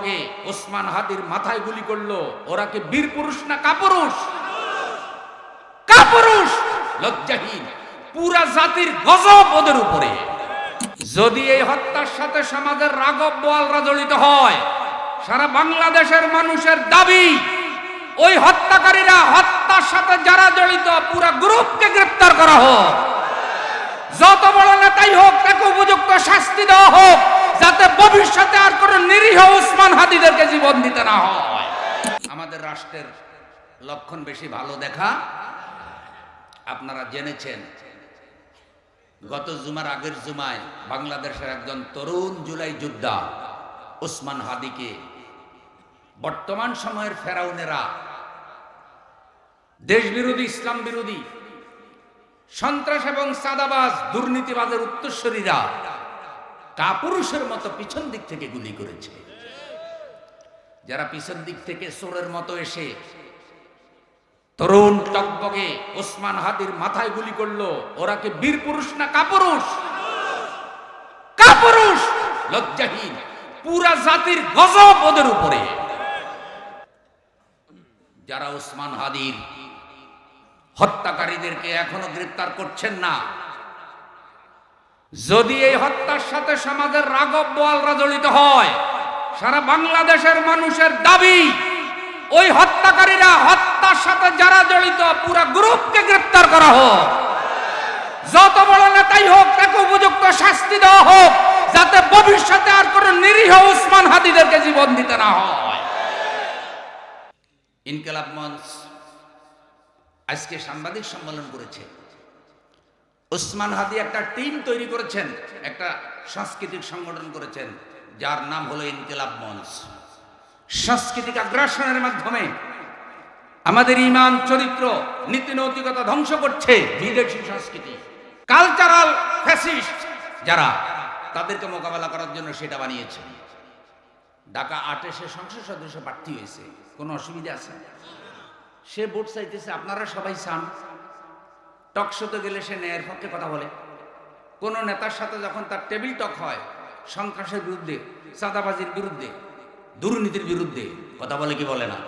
টকবগে ওসমান হাদির মাথায় গুলি করলো, ওরা কি বীর পুরুষ না কাপুরুষ? কাপুরুষ, লজ্জাহীন, পুরা জাতির গজব ওদের উপরে। যদি এই হত্যার সাথে সমাজের রাগব বোয়ালরা জড়িত হয়, সারা বাংলাদেশের মানুষের দাবি ওই হত্যাকারীরা, হত্যার সাথে যারা জড়িত পুরা গ্রুপকে গ্রেফতার করা হোক। যত বড় নেতাই হোক তাকে উপযুক্ত শাস্তি দেওয়া হোক, যাতে ভবিষ্যতে আর কোনো নিরীহ ওসমান হাদিদেরকে জীবন দিতে না হয়। আমাদের রাষ্ট্রের লক্ষণ বেশি ভালো দেখা আপনারা জেনেছেন। গত জুমার আগের জুমায় বাংলাদেশের একজন তরুণ জুলাই যোদ্ধা ওসমান হাদিকে বর্তমান সময়ের ফেরাউনেরা, দেশ বিরোধী, ইসলাম বিরোধী, সন্ত্রাস এবং সাদাবাজ দুর্নীতিবাজের উত্তরসূরিরা কাপুরুষের মতো পিছন দিক থেকে গুলি করেছে। যারা পিছন দিক থেকে চোরের মতো এসে তরুণ টকবগে ওসমান হাদির মাথায় গুলি করলো, ওরা কি বীর পুরুষ না কাপুরুষ? কাপুরুষ, লজ্জাহীন, পুরা জাতির গজব ওদের উপরে। যারা ওসমান হাদির হত্যাকারীদেরকে এখনো গ্রেফতার করছেন না, যদি এই হত্যার সাথে সমাজের রাগব বোয়ালরা জড়িত হয়, সারা বাংলাদেশের মানুষের দাবি ওই হত্যাকারীরা, হত্যার সাথে যারা জড়িত পুরা গ্রুপকে গ্রেফতার করা হোক। যত বড় নেতাই হোক তাকে উপযুক্ত শাস্তি দেওয়া হোক, যাতে ভবিষ্যতে আর কোনো নিরীহ ওসমান হাদিদেরকে জীবন দিতে না হয়। ইনকিলাব মঞ্চ আজকে সাংবাদিক সম্মেলন করেছে। ওসমান হাদি একটা টিম তৈরি করেছেন, একটা সাংস্কৃতিক সংগঠন করেছেন, যার নাম হলো ইনকিলাব মঞ্চ। সাংস্কৃতিক আগ্রাসনের মাধ্যমে আমাদের ঈমান, চরিত্র, নীতি নৈতিকতা ধ্বংস করছে বিদেশি সংস্কৃতি। কালচারাল ফ্যাসিস্ট যারা, তাদেরকে মোকাবেলা করার জন্য সেটা বানিয়েছে। ঢাকা ৮-এ সে সংসদ সদস্য প্রার্থী হয়েছে, কোনো অসুবিধা আছে? সে ভোট চাইতেছে, আপনারা সবাই চান। টকশোতে গেলে সে ন্যায়ের পক্ষে কথা বলে। কোন নেতার সাথে যখন তার টেবিল টক হয়, সন্ত্রাসের বিরুদ্ধে, চাঁদাবাজির বিরুদ্ধে, দুর্নীতির বিরুদ্ধে কথা বলে কি বলে না?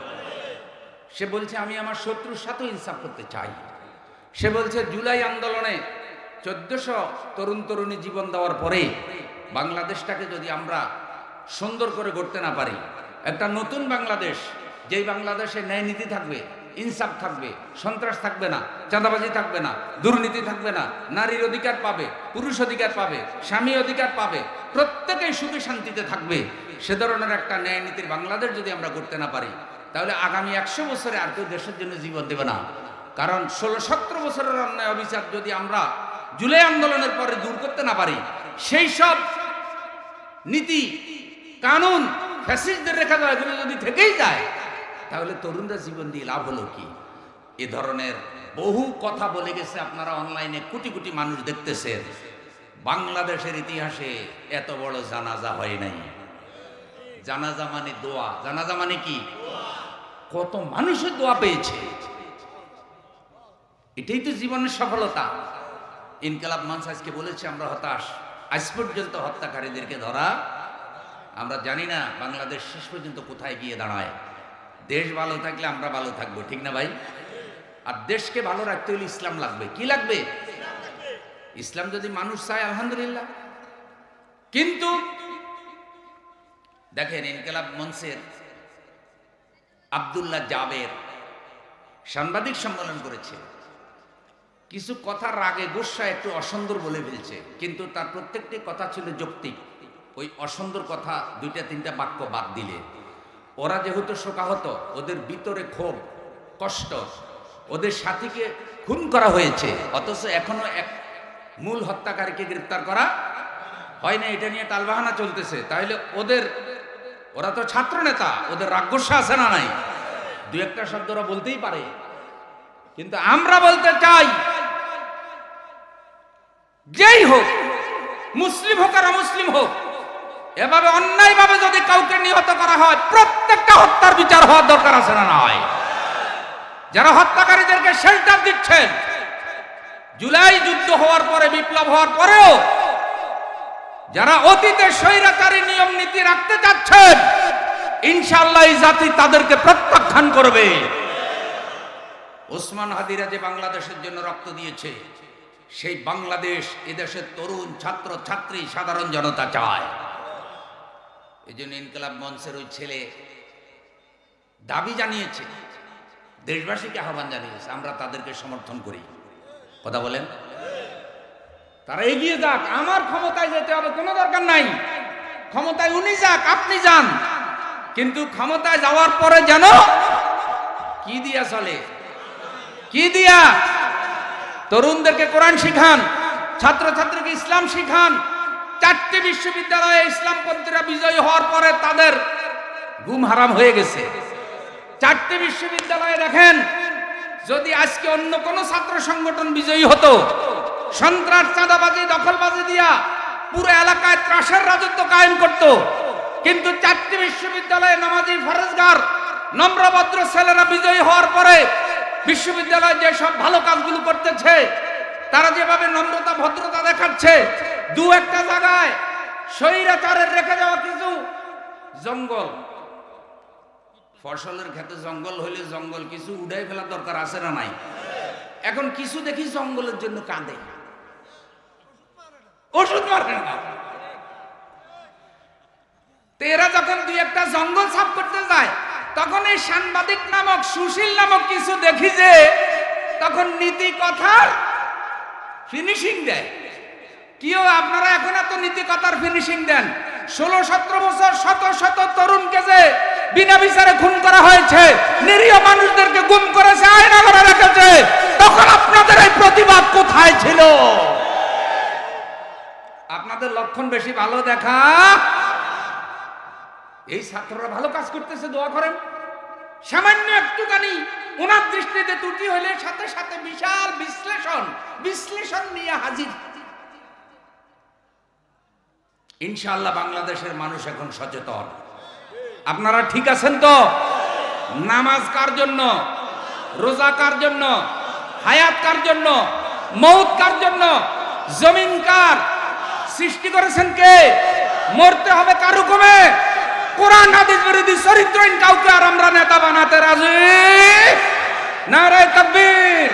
সে বলছে আমি আমার শত্রুর সাথেও ইনসাফ করতে চাই। সে বলছে জুলাই আন্দোলনে 1400 তরুণ তরুণী জীবন দেওয়ার পরে বাংলাদেশটাকে যদি আমরা সুন্দর করে গড়তে না পারি, একটা নতুন বাংলাদেশ, যেই বাংলাদেশে ন্যায় নীতি থাকবে, ইনসাফ থাকবে, সন্ত্রাস থাকবে না, চাঁদাবাজি থাকবে না, দুর্নীতি থাকবে না, নারীর অধিকার পাবে, পুরুষ অধিকার পাবে, স্বামী অধিকার পাবে, প্রত্যেকেই সুখে শান্তিতে থাকবে, সে ধরনের একটা ন্যায় নীতির বাংলাদেশ যদি আমরা করতে না পারি, তাহলে আগামী 100 বছরে আর কেউ দেশের জন্য জীবন দেবে না। কারণ 16-17 বছরের অন্যায় অবিচার যদি আমরা জুলাই আন্দোলনের পরে দূর করতে না পারি, সেই সব নীতি, কানুন, ফ্যাসিস্টদের রেখা দেওয়া এগুলো যদি থেকেই যায়, তাহলে তরুণরা জীবন দিয়ে লাভ হলো কি? এ ধরনের বহু কথা বলে গেছে। আপনারা অনলাইনে কোটি কোটি মানুষ দেখতেছেন। বাংলাদেশের ইতিহাসে এত বড় জানাজা হয় নাই। জানাজা মানে দোয়া। জানাজা মানে কি? কত মানুষের দোয়া পেয়েছে, এটাই তো জীবনের সফলতা। ইনকিলাব মঞ্চ আজকে বলেছে আমরা হতাশ, আজ পর্যন্ত হত্যাকারীদেরকে ধরা, আমরা জানি না বাংলাদেশ শেষ পর্যন্ত কোথায় গিয়ে দাঁড়ায়। দেশ ভালো থাকলে আমরা ভালো থাকবো, ঠিক না ভাই? আর দেশকে ভালো রাখতে হলে ইসলাম লাগবে। কি লাগবে? ইসলাম যদি মানুষ চায় আলহামদুলিল্লাহ। কিন্তু দেখেন, ইনকিলাব মঞ্চের আব্দুল্লাহ জাবের সাংবাদিক সম্মেলন করেছে। কিছু কথা রাগে গোস্বা একটু অসুন্দর বলে ফেলছে, কিন্তু তার প্রত্যেকটি কথা ছিল যৌক্তিক। ওই অসুন্দর কথা 2-3টা বাক্য বাদ দিলে, ওরা যেহেতু শোকাহত, ওদের ভিতরে ক্ষোভ, কষ্ট, ওদের সাথীকে খুন করা হয়েছে, অথচ এখনো এক মূল হত্যাকারীকে গ্রেফতার করা হয় না, এটা নিয়ে টালবাহানা চলতেছে। তাহলে ওরা তো ছাত্র নেতা, ওদের রাগগোস্বা আছে না নাই? 2-একটা শব্দ ওরা বলতেই পারে, কিন্তু আমরা বলতে চাই, যেই হোক, মুসলিম হোক আর অমুসলিম হোক, এভাবে অন্যায়ভাবে যদি কাউকে নিহত করা হয়, প্রত্যেকটা হত্যার বিচার হওয়ার দরকার আছে না নাই? যারা হত্যাকারীদেরকে শেল্টার দিচ্ছেন, জুলাই যুদ্ধ হওয়ার পরে, বিপ্লব হওয়ার পরেও যারা অতীতে স্বৈরাচারী নিয়ম নীতি রাখতে চাচ্ছেন, ইনশাআল্লাহ এই জাতি তাদেরকে প্রত্যাখ্যান করবে। ওসমান হাদিরা যে বাংলাদেশের জন্য রক্ত দিয়েছে, সেই বাংলাদেশ এদেশের তরুণ ছাত্র ছাত্রী সাধারণ জনতা চায়। এই জন্য ইনকিলাব মঞ্চের ওই ছেলে দাবি জানিয়েছে, দেশবাসীকে আহ্বান জানিয়েছে, আমরা তাদেরকে সমর্থন করি। কথা বলেন, তারা এগিয়ে যাক, আমার ক্ষমতায় যেতে হবে কোনো দরকার নাই, ক্ষমতায় উনি যাক, আপনি যান, কিন্তু ক্ষমতায় যাওয়ার পরে যেন কি দিয়া চলে, কি দিয়া? তরুণদেরকে কোরআন শিখান, ছাত্রছাত্রীকে ইসলাম শিখান। 4টি বিশ্ববিদ্যালয়ে ইসলামপন্থীরা বিজয়ী হওয়ার পরে তাদের ঘুম হারাম হয়ে গেছে। 4টি বিশ্ববিদ্যালয়ে দেখেন, যদি আজকে অন্য কোন ছাত্র সংগঠন বিজয়ী হতো, সন্ত্রাস, চাঁদাবাজি, দখলবাজি দিয়া পুরো এলাকায় ত্রাসের রাজত্ব কায়েম করত। কিন্তু 4টি বিশ্ববিদ্যালয়ে নামাজি, ফরজগার, নম্রভদ্র ছেলেরা বিজয়ী হওয়ার পরে বিশ্ববিদ্যালয়ে যে সব ভালো কাজগুলো করতেছে, তারা যেভাবে নম্রতা ভদ্রতা দেখাচ্ছে, 2-1টা জায়গায় স্বৈরাচারের রেখে যাওয়া কিছু জঙ্গল, ফসলের ক্ষেতে জঙ্গল হইলে জঙ্গল কিছু উড়াই ফেলা দরকার আছে না নাই? এখন কিছু দেখি জঙ্গলের জন্য কাঁদে, ওষুধ মারে না। এরা যখন 2-1টা জঙ্গল সাফ করতে যায়, তখন এই সাংবাদিক নামক, সুশীল নামক কিছু দেখি যে তখন নীতি কথার ফিনিশিং দেয়। কিও আপনারা এখন এত নীতি কথার ফিনিশিং দেন? 16-17 বছর শত শত তরুণকে যে বিনা বিচারে খুন করা হয়েছে, নিরীহ মানুষদেরকে গুম করেছে, আয়না করে রেখেছে, তখন আপনাদের এই প্রতিবাদ কোথায় ছিল? আপনাদের লক্ষণ বেশি ভালো দেখা। এই ছাত্ররা ভালো কাজ করতেছে, দোয়া করেন। সামান্য একটুখানি ওনার দৃষ্টিতে ত্রুটি হইলে সাথে সাথে বিশাল বিশ্লেষণ নিয়ে হাজির। ইনশাআল্লাহ বাংলাদেশের মানুষ এখন সচেতন। আপনারা ঠিক আছেন তো? নামাজ কার জন্য? রোজা কার জন্য? হায়াত কার জন্য? মৌত কার জন্য? জমিন কার? সৃষ্টি করেছেন কে? মরতে হবে কার হুকুমে? কোরআন হাদিস বিরোধী চরিত্রহীন কাউকে আর আমরা নেতা বানাতে রাজি। নারে তাকবীর।